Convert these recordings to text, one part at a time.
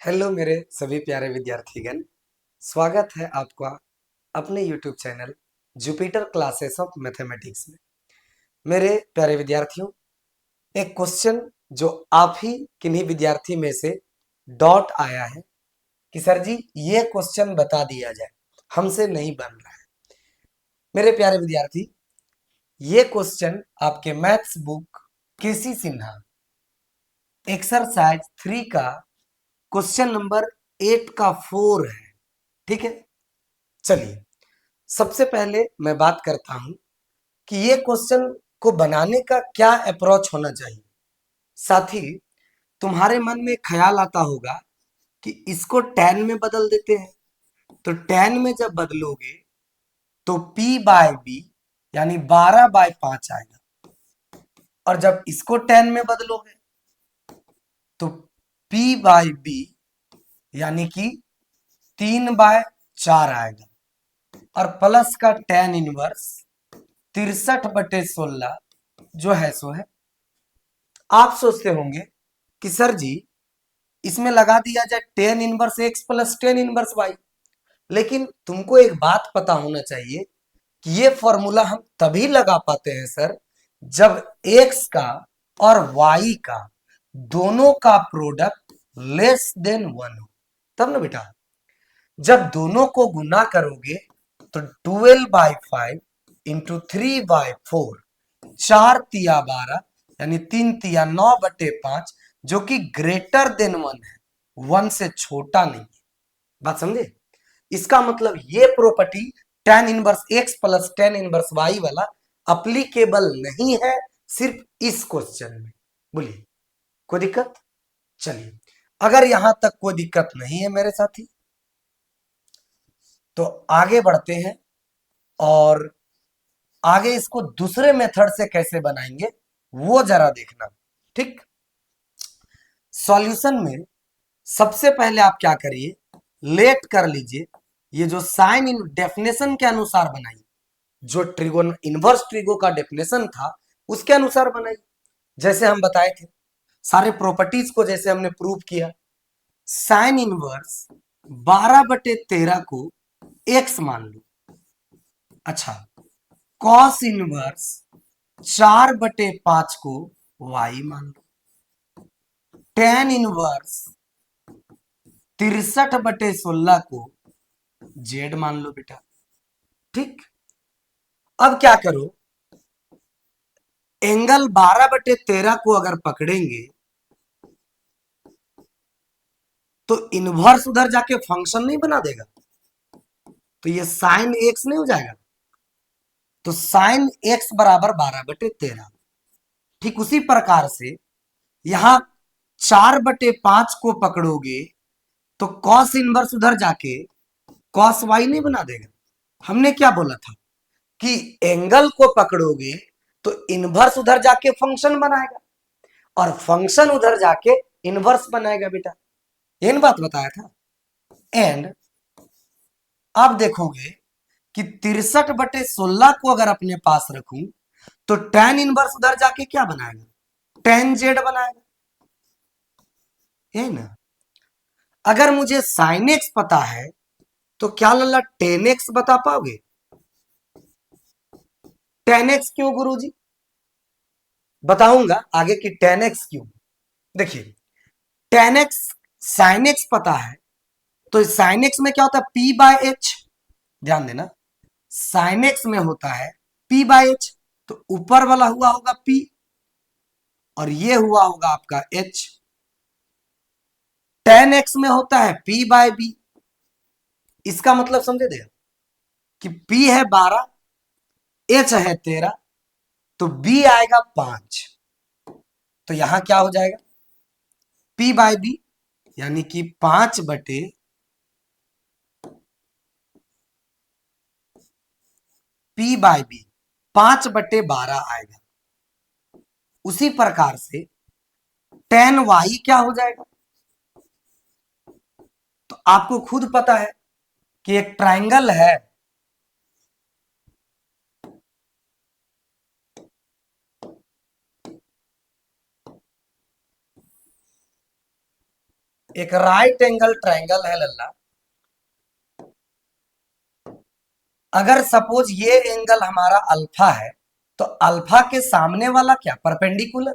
Hello मेरे सभी प्यारे विद्यार्थीगण। स्वागत है आपका अपने YouTube channel Jupiter classes of mathematics में। मेरे प्यारे विद्यार्थियों, एक क्वेश्चन जो आप ही किन्हीं विद्यार्थी में से डॉट आया है कि सर जी ये क्वेश्चन बता दिया जाए, हमसे नहीं बन रहा है। मेरे प्यारे विद्यार्थी, ये क्वेश्चन आपके मैथ्स बुक केसी सिन्हा एक्सरसाइज 3 का क्वेश्चन नंबर 8 का 4 है। ठीक है, चलिए सबसे पहले मैं बात करता हूं कि ये क्वेश्चन को बनाने का क्या अप्रोच होना चाहिए। साथ ही तुम्हारे मन में ख्याल आता होगा कि इसको tan में बदल देते हैं, तो tan में जब बदलोगे तो p बाय बी यानी 12/5 आएगा, और जब इसको tan में बदलोगे तो p बाय बी यानी कि 3/4 आएगा, और प्लस का tan इनवर्स 63/16 जो है सो है। आप सोचते होंगे कि सर जी इसमें लगा दिया जाए tan inverse x plus tan inverse y, लेकिन तुमको एक बात पता होना चाहिए कि ये फॉर्मूला हम तभी लगा पाते हैं सर जब एक्स का और वाई का दोनों का प्रोडक्ट लेस देन 1 हो, तब ना बेटा। जब दोनों को गुना करोगे तो 12/5 इंटू 3/4, 4 तिया 12 यानी 3 तिया 9/5, जो कि ग्रेटर देन 1 है, 1 से छोटा नहीं है। बात समझे? इसका मतलब ये property tan inverse x plus tan inverse y वाला अप्लीकेबल नहीं है सिर्फ इस क्वेश्चन में। बोलिए कोई दिक्कत? चलिए, अगर यहां तक कोई दिक्कत नहीं है मेरे साथी, तो आगे बढ़ते हैं और आगे इसको दूसरे मेथड से कैसे बनाएंगे वो जरा देखना। ठीक, सॉल्यूशन में सबसे पहले आप क्या करिए, लेट कर लीजिए, ये जो साइन इन डेफिनेशन के अनुसार बनाइए, जो ट्रिगोन इनवर्स ट्रिगो का डेफिनेशन था उसके अनुसार बनाइए, जैसे हम बताए थे सारे प्रॉपर्टीज को, जैसे हमने प्रूव किया। साइन इनवर्स 12/13 को एक्स मान लो। अच्छा, कॉस इनवर्स 4/5 को वाई मान लो। टेन इनवर्स 63/16 को जेड मान लो बेटा। ठीक, अब क्या करो, एंगल 12/13 को अगर पकड़ेंगे तो इनवर्स उधर जाके फंक्शन नहीं बना देगा, तो ये साइन एक्स नहीं हो जाएगा? तो साइन एक्स बराबर 12/13। ठीक उसी प्रकार से यहां 4/5 को पकड़ोगे तो कॉस इनवर्स उधर जाके कॉस वाई नहीं बना देगा। हमने क्या बोला था कि एंगल को पकड़ोगे तो इनवर्स उधर जाके फंक्शन बनाएगा, और फंक्शन उधर जाके इनवर्स बनाएगा बेटा, यही बात बताया था। एंड अब देखोगे कि 63/16 को अगर अपने पास रखूं तो tan इनवर्स उधर जाके क्या बनाएगा, tan जेड बनाएगा, है ना। अगर मुझे साइन एक्स पता है तो क्या लल्ला tan एक्स बता पाओगे? tan एक्स क्यों गुरुजी? बताऊंगा आगे कि tan एक्स क्यों। देखिए, tan एक्स साइन एक्स पता है, तो साइन एक्स में क्या होता है, p/h। ध्यान देना, साइन एक्स में होता है p/h, तो ऊपर वाला हुआ होगा p और ये हुआ होगा आपका h। tan x में होता है p/b, इसका मतलब समझे देगा कि p है 12, h है 13, तो b आएगा 5। तो यहां क्या हो जाएगा, p/b यानी कि 5/p/b 5/12 आएगा। उसी प्रकार से tan y क्या हो जाएगा, तो आपको खुद पता है कि एक ट्रायंगल है, एक राइट एंगल ट्रायंगल है लल्ला। अगर सपोज ये एंगल हमारा अल्फा है, तो अल्फा के सामने वाला क्या, परपेंडिकुलर।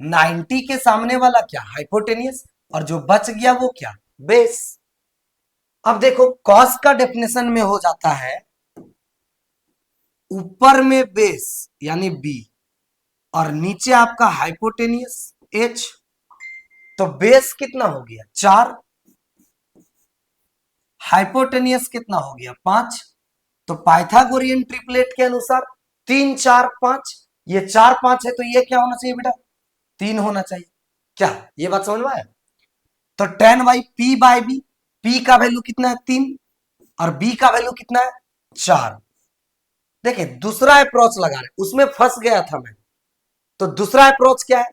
90 के सामने वाला क्या, हाइपोटेनियस। और जो बच गया वो क्या, बेस। अब देखो कॉस का डेफिनेशन में हो जाता है ऊपर में बेस यानी बी, और नीचे आपका हाइपोटेनियस एच। तो बेस कितना हो गया 4, हाइपोटेनियस कितना हो गया 5। तो पाइथागोरियन ट्रिपलेट के अनुसार 3 4 5, ये 4 5 है तो ये क्या होना चाहिए बेटा, 3 होना चाहिए। क्या ये बात समझ में आया। तो tan by P by B, P का वैल्यू कितना है 3 और बी का वैल्यू कितना है 4। देखिए दूसरा अप्रोच लगा रहे, उसमें फंस गया था मैं। तो दूसरा अप्रोच क्या है,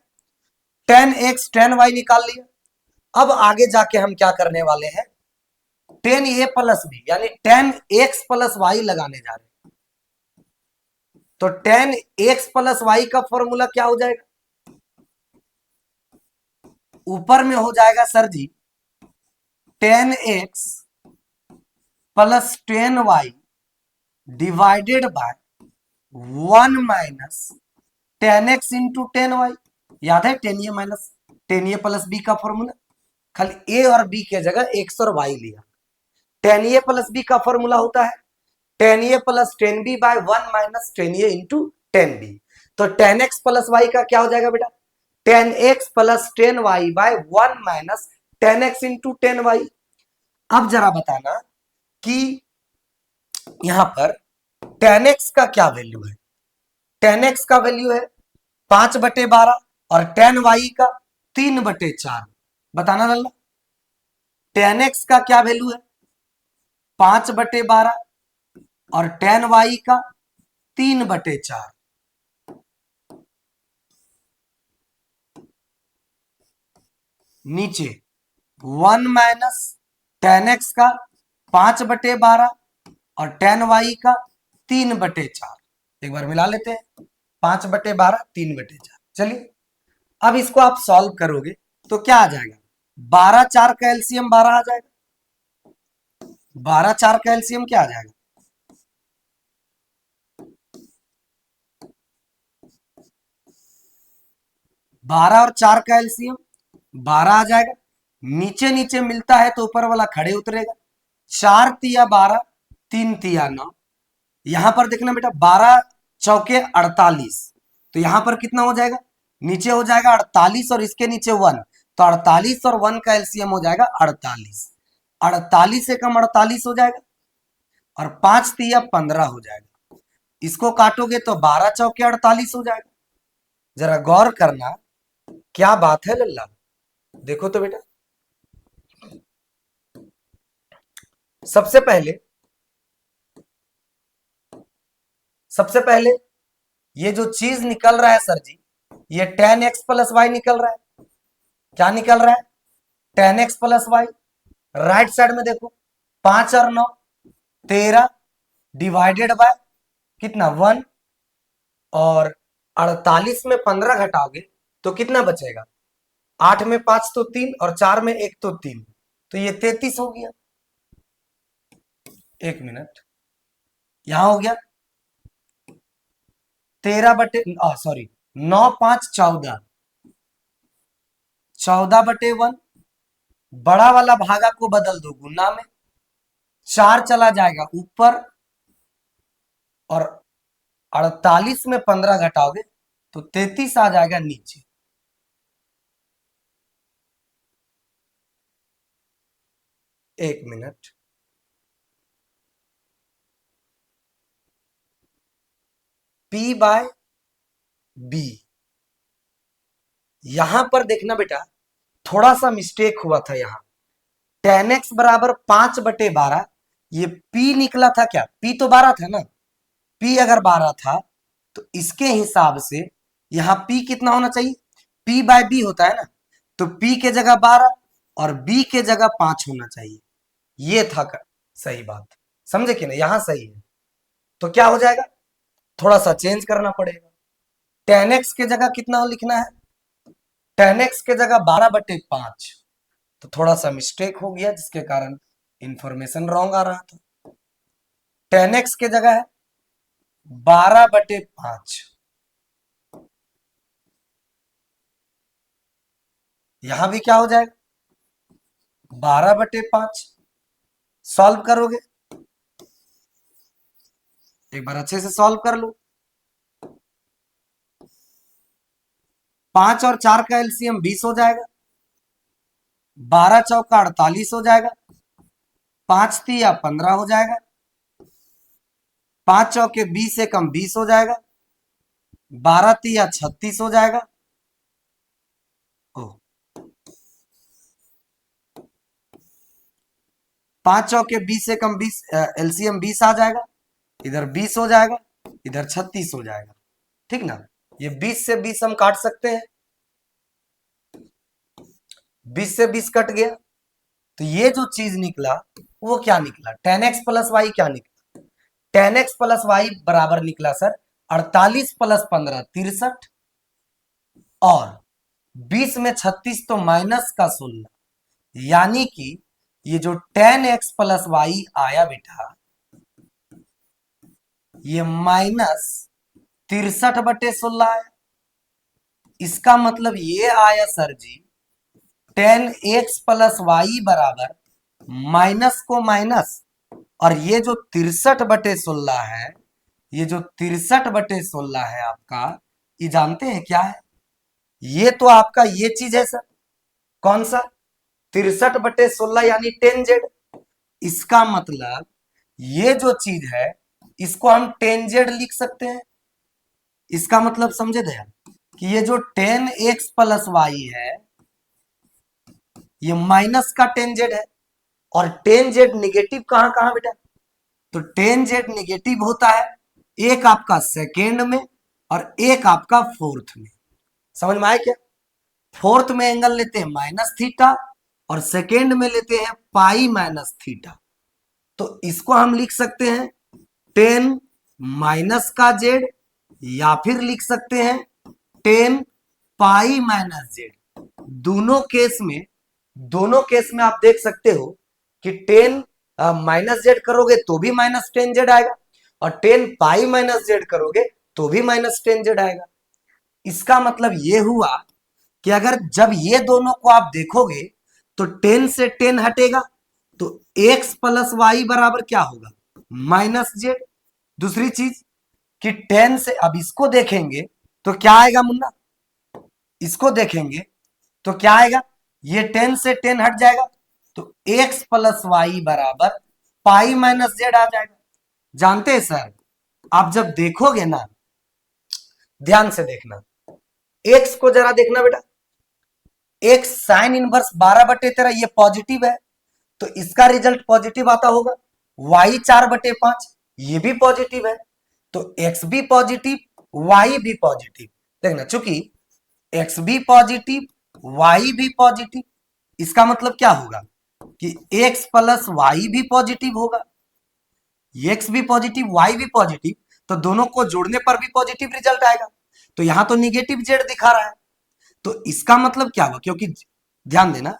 टेन एक्स टेन वाई निकाल लिया। अब आगे जाके हम क्या करने वाले हैं, टेन ए प्लस बी यानी टेन एक्स प्लस वाई लगाने जा रहे हैं। तो टेन एक्स प्लस वाई का फॉर्मूला क्या हो जाएगा, ऊपर में हो जाएगा sir ji tan x plus ten y divided by 1 - ten x into ten y. याद है ten A minus tan A plus B का फॉर्मूला, खाली ए और बी के जगह एक्स और वाई लिया। टेन ए प्लस बी का फॉर्मूला होता है ten A plus ten B by 1 - ten A into ten B. तो टेन एक्स प्लस वाई का क्या हो जाएगा बेटा, ten x plus ten Y by 1 - ten x into ten Y. अब जरा बताना कि यहां पर टेन एक्स का क्या वैल्यू है, टेन एक्स का वैल्यू है 5/12 और टेन वाई का 3/4। बताना लल्ला, टेन एक्स का क्या वैल्यू है 5/12 और टेन वाई का 3/4। नीचे 1 - टेन एक्स का 5/12 और टेन वाई का 3/4। एक बार मिला लेते हैं 5/12 3/4। चलिए अब इसको आप सॉल्व करोगे तो क्या आ जाएगा, 12 4 का एलसीएम 12 आ जाएगा। 12 4 का एलसीएम क्या आ जाएगा, 12 और 4 का एलसीएम 12 आ जाएगा। नीचे नीचे मिलता है तो ऊपर वाला खड़े उतरेगा। 4 तिया 12 3 तिया 9। यहां पर देखना बेटा 12 चौके 48, तो यहां पर कितना हो जाएगा, नीचे हो जाएगा 48 और इसके नीचे 1, तो 48 और 1 का एलसीएम हो जाएगा 48। 48 से कम 48 हो जाएगा और 5 तिया 15 हो जाएगा। इसको काटोगे तो 12 चौके 48 हो जाएगा। जरा गौर करना क्या बात है लल्ला, देखो तो बेटा सबसे पहले ये जो चीज निकल रहा है सर जी, ये टेन एक्स प्लस वाई निकल रहा है। क्या निकल रहा है, tan x plus y. Right side में देखो 5 और 9 13 डिवाइडेड बाय कितना 1, और 48 में 15 घटाओगे तो कितना बचेगा, 8 में 5 तो 3 और 4 में 1 तो 3, तो ये 33 हो गया। एक मिनट, यहां हो गया 13 9 5 14, 14/1। बड़ा वाला भागा को बदल दो गुना में, 4 चला जाएगा ऊपर और 48 में 15 घटाओगे तो 33 आ जाएगा नीचे। एक मिनट, P बाय बी। यहां पर देखना बेटा थोड़ा सा मिस्टेक हुआ था, यहां टेन एक्स बराबर 5/12, ये P निकला था क्या, P तो 12 था ना, P अगर 12 था तो इसके हिसाब से यहां P कितना होना चाहिए, P बाय बी होता है ना, तो P के जगह 12 और B के जगह 5 होना चाहिए। ये था सही बात, समझे कि नहीं, यहां सही है। तो क्या हो जाएगा, थोड़ा सा चेंज करना पड़ेगा। टेन एक्स के जगह कितना लिखना है, टेन एक्स के जगह 12/5, तो थोड़ा सा मिस्टेक हो गया जिसके कारण इंफॉर्मेशन रॉन्ग आ रहा था। 10x के जगह है 12/5। यहां भी क्या हो जाएगा 12/5। सॉल्व करोगे, एक बार अच्छे से सॉल्व कर लो। 5 और 4 का एलसीएम 20 हो जाएगा, 12 चौका 48 हो जाएगा, 5 तिया 15 हो जाएगा, 5 चौके 20 एकम 20 हो जाएगा, 12 तिया 36 हो जाएगा। ओ 5 चौके 20 एकम 20, एलसीएम 20 आ जाएगा, इधर 20 हो जाएगा, इधर 36 हो जाएगा। ठीक ना, ये 20 से 20 हम काट सकते हैं, 20 से 20 कट गया, तो ये जो चीज निकला वो क्या निकला 10x प्लस वाई क्या निकला 10x प्लस वाई बराबर निकला सर 48 प्लस 15 63, और 20 में 36 तो माइनस का 16, यानी कि ये जो 10x प्लस वाई आया बेटा ये -63/16 आया। इसका मतलब ये आया सर जी 10x प्लस वाई बराबर माइनस को माइनस, और ये जो 63/16 है, ये जो 63/16 है आपका, ये जानते हैं क्या है? ये तो आपका ये चीज है सर, कौन सा 63/16 यानी 10z। इसका मतलब ये जो चीज है इसको हम 10z लिख सकते हैं। इसका मतलब समझे दया कि ये जो 10x प्लस वाई है ये माइनस का 10z है, और 10z निगेटिव कहां कहां बेटा, तो 10z निगेटिव होता है एक आपका सेकेंड में और एक आपका फोर्थ में। समझ में आया क्या? फोर्थ में एंगल लेते हैं माइनस थीटा और सेकेंड में लेते हैं पाई माइनस थीटा। तो इसको हम लिख सकते हैं 10 माइनस का जेड, या फिर लिख सकते हैं 10 पाई माइनस जेड। दोनों केस में आप देख सकते हो कि 10 माइनस जेड करोगे तो भी -10z आएगा, और 10 पाई माइनस जेड करोगे तो भी -10z आएगा। इसका मतलब ये हुआ कि अगर जब ये दोनों को आप देखोगे तो 10 से 10 हटेगा तो x प्लस वाई बराबर क्या होगा -z। दूसरी चीज कि 10 से, अब इसको देखेंगे तो क्या आएगा मुन्ना, इसको देखेंगे तो क्या आएगा, ये 10 से 10 हट जाएगा तो x प्लस वाई बराबर पाई माइनस जेड आ जाएगा। जानते हैं सर, आप जब देखोगे ना ध्यान से देखना, x को जरा देखना बेटा, x साइन इनवर्स 12/13 ये पॉजिटिव है तो इसका रिजल्ट पॉजिटिव आता होगा। y 4/5 ये भी पॉजिटिव है तो x भी पॉजिटिव y भी पॉजिटिव। देखना चूंकि x भी पॉजिटिव y भी पॉजिटिव, इसका मतलब क्या होगा कि x प्लस वाई भी पॉजिटिव होगा। x भी पॉजिटिव y भी पॉजिटिव, तो दोनों को जोड़ने पर भी पॉजिटिव रिजल्ट आएगा। तो यहां तो निगेटिव z दिखा रहा है, तो इसका मतलब क्या हुआ, क्योंकि ध्यान देना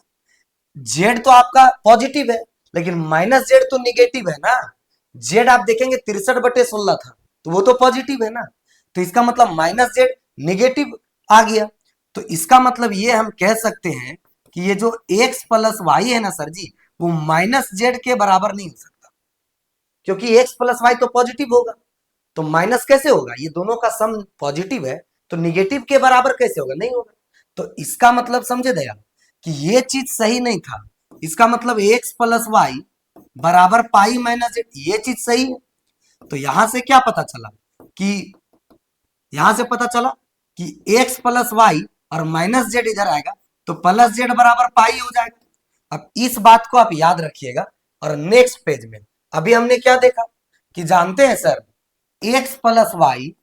z तो आपका पॉजिटिव है लेकिन -z तो निगेटिव है ना। z आप देखेंगे 63/16 था तो वो तो पॉजिटिव है ना, तो इसका मतलब -z निगेटिव आ गया। तो इसका मतलब ये हम कह सकते हैं कि ये जो x प्लस वाई है ना सर जी, वो -z के बराबर नहीं हो सकता, क्योंकि x प्लस वाई तो पॉजिटिव होगा, तो माइनस कैसे होगा, ये दोनों का सम पॉजिटिव है तो निगेटिव के बराबर कैसे होगा, नहीं होगा। तो इसका मतलब समझे दया कि ये चीज सही नहीं था। इसका मतलब x प्लस वाई बराबर पाई माइनस जेड, ये चीज सही है। तो यहां से क्या पता चला कि यहां से पता चला कि x प्लस वाई और माइनस जेड इधर आएगा तो प्लस जेड बराबर पाई हो जाएगा। अब इस बात को आप याद रखिएगा। और नेक्स्ट पेज में अभी हमने क्या देखा कि जानते हैं sir x plus Y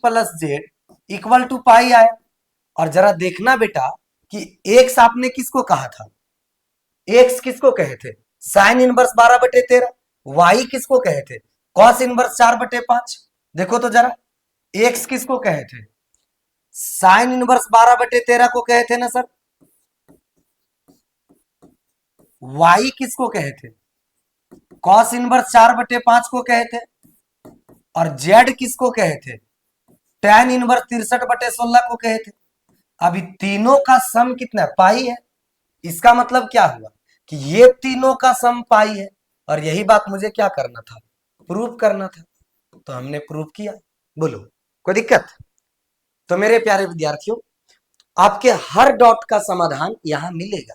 plus Z equal to pi आया। और जरा देखना बेटा कि x आपने किसको कहा था, x किसको कहे थे साइन इनवर्स 12/13, y किसको कहे थे कॉस इनवर्स 4/5। देखो तो जरा x किसको कहे थे साइन इनवर्स 12/13 को कहे थे ना सर, y किसको कहे थे? cos इनवर्स 4/5 को कहे थे। और z किसको कहे थे? tan इनवर्स 63/16 को कहे थे। अभी तीनों का सम कितना है? पाई है। इसका मतलब क्या हुआ कि ये तीनों का सम पाई है, और यही बात मुझे क्या करना था? प्रूव करना था। तो हमने प्रूव किया। बोलो, कोई दिक्कत? तो मेरे प्यारे विद्यार्थियों, आपके हर डॉट का समाधान यहां मिलेगा।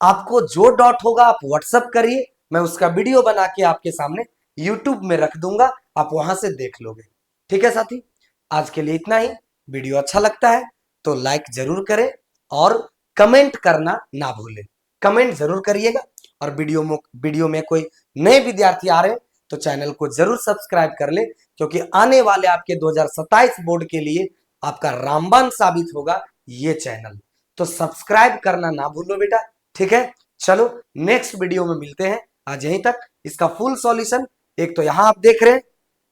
आपको जो डॉट होगा आप व्हाट्सअप करिए, मैं उसका वीडियो बना के आपके सामने यूट्यूब में रख दूंगा, आप वहां से देख लोगे। ठीक है साथी, आज के लिए इतना ही। वीडियो अच्छा लगता है तो लाइक जरूर करें और कमेंट करना ना भूलें। कमेंट जरूर करिएगा, और वीडियो में कोई नए विद्यार्थी आ रहे हैं तो चैनल को जरूर सब्सक्राइब कर ले, क्योंकि आने वाले आपके 2027 बोर्ड के लिए आपका रामबाण साबित होगा ये चैनल। तो सब्सक्राइब करना ना भूलो बेटा। ठीक है, चलो नेक्स्ट वीडियो में मिलते हैं। आज यहीं तक। इसका फुल सॉल्यूशन एक तो यहां आप देख रहे हैं,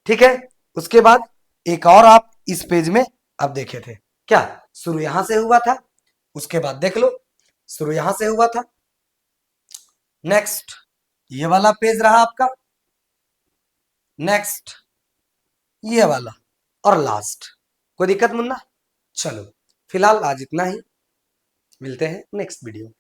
ठीक है। उसके बाद एक और आप इस पेज में अब देखे थे, क्या शुरू यहां से हुआ था, उसके बाद देख लो शुरू यहां से हुआ था। नेक्स्ट ये वाला पेज रहा आपका, नेक्स्ट ये वाला, और लास्ट। कोई दिक्कत मुन्ना? चलो फिलहाल आज इतना ही, मिलते हैं नेक्स्ट वीडियो।